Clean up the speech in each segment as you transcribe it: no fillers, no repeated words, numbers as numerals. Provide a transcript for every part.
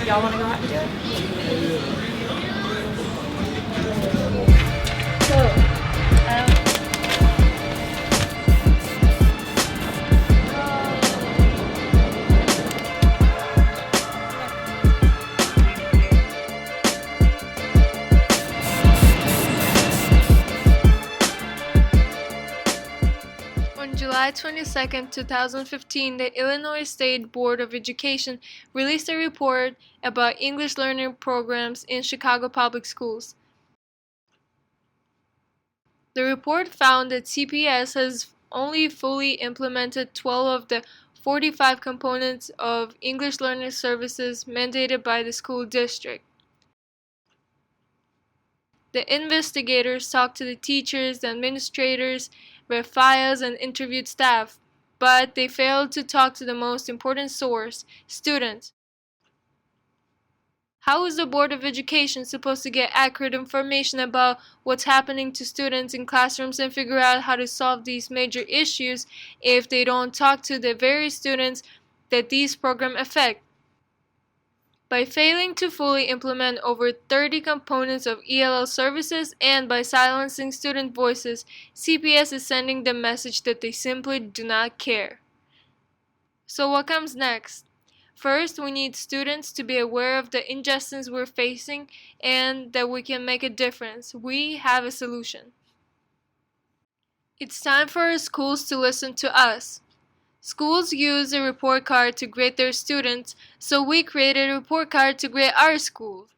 Y'all want to go out and do it? So, On July 22, 2015, the Illinois State Board of Education released a report about English learning programs in Chicago public schools. The report found that CPS has only fully implemented 12 of the 45 components of English learning services mandated by the school district. The investigators talked to the teachers, the administrators, read files, and interviewed staff, but they failed to talk to the most important source, students. How is the Board of Education supposed to get accurate information about what's happening to students in classrooms and figure out how to solve these major issues if they don't talk to the very students that these programs affect? By failing to fully implement over 30 components of ELL services and by silencing student voices, CPS is sending the message that they simply do not care. So what comes next? First, we need students to be aware of the injustice we're facing and that we can make a difference. We have a solution. It's time for our schools to listen to us. Schools use a report card to grade their students, so we created a report card to grade our school.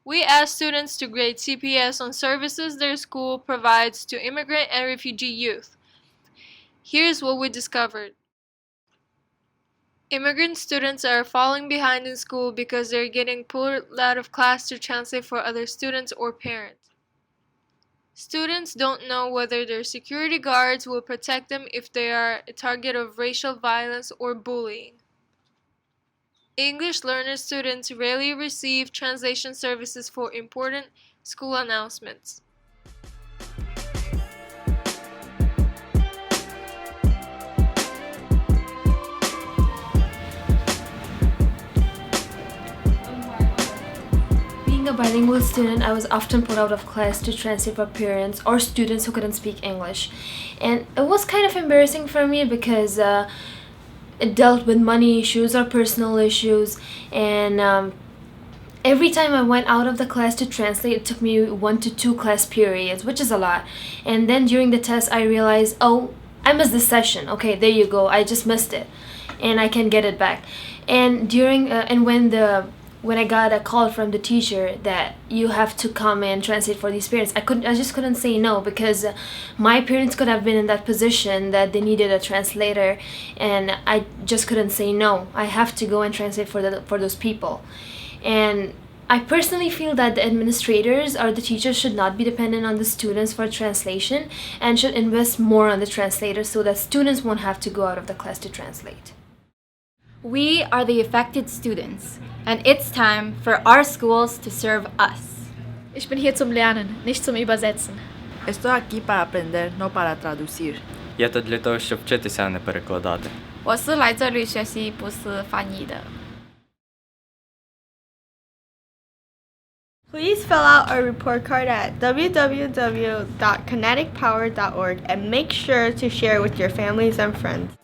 We asked students to grade CPS on services their school provides to immigrant and refugee youth. Here's what we discovered. Immigrant students are falling behind in school because they're getting pulled out of class to translate for other students or parents. Students don't know whether their security guards will protect them if they are a target of racial violence or bullying. English learner students rarely receive translation services for important school announcements. Being a bilingual student, I was often put out of class to translate for parents or students who couldn't speak English. And it was kind of embarrassing for me because it dealt with money issues or personal issues. And every time I went out of the class to translate, it took me 1 to 2 class periods, which is a lot. And then during the test, I realized, oh, I missed this session. Okay, there you go. I just missed it. And I can get it back. And when I got a call from the teacher that you have to come and translate for these parents, I just couldn't say no because my parents could have been in that position that they needed a translator, and I just couldn't say no. I have to go and translate for those people. And I personally feel that the administrators or the teachers should not be dependent on the students for translation and should invest more on the translators so that students won't have to go out of the class to translate. we are the affected students, and it's time for our schools to serve us. Ich bin hier zum Lernen, nicht zum Übersetzen. Estoy aquí para aprender, no para traducir. Я тут для того, щоб вчитися, а не перекладати. 我是来这里学习，不是翻译的。 Please fill out our report card at www.kineticpower.org and make sure to share it with your families and friends.